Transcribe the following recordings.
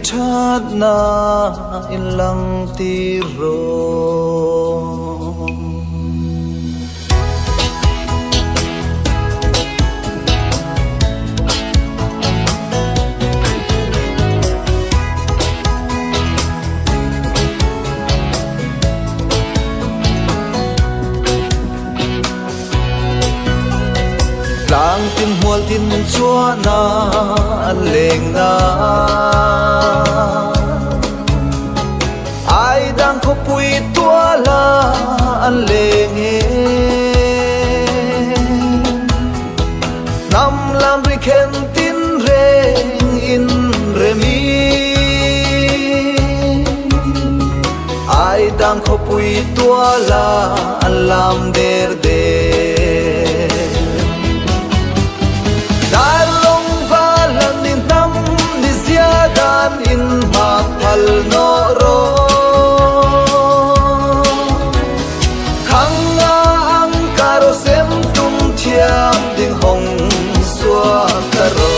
chát na in lang ti ro lang tin hual tin chua na an leng na ai đang khóc pui tua la an leng e nam lam ri khen tin reng in re mi ai đang khóc pui tua la an lam der de in mak phal no ro khang nga ang karo sem tum thiam ding hong xua karo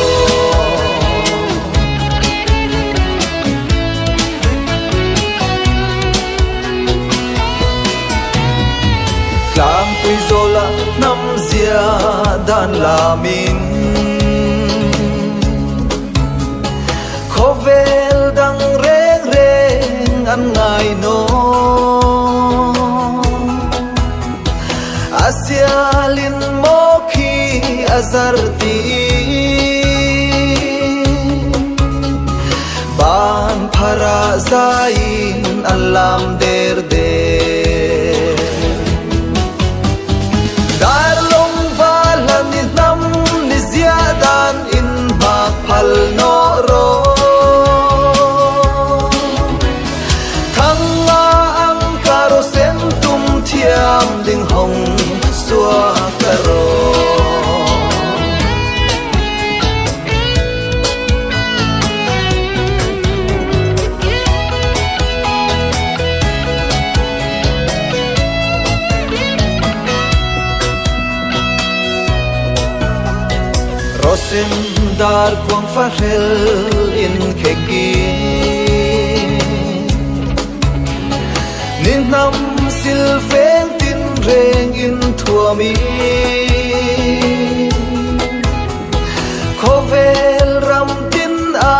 klang pui zola nam zia dan la min vel dang reng reng an ngai no asialin mo khi azar ti ban phara zain alam der de dar long valan ni nam ni ziadan in mak phal no ro thiam ding hong xua karo rosim dar kwang fa hel in kheki nin nam sil pheng tin reng in thua mi khovel ram tin a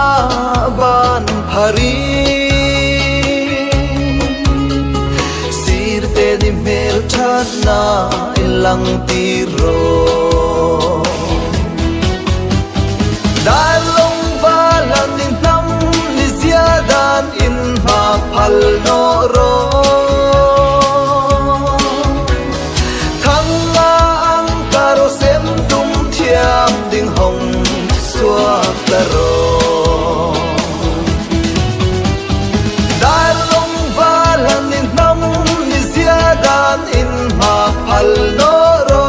ban phari sir te di mel that na ilang ti ro dalong valan in nam ni ziadan in ma phal no ro ding hong xua karo dalong valan in nam ni ziadan in ma phal no ro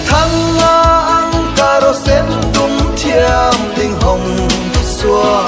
thang nga ang karo sem tum thiam ding hong xua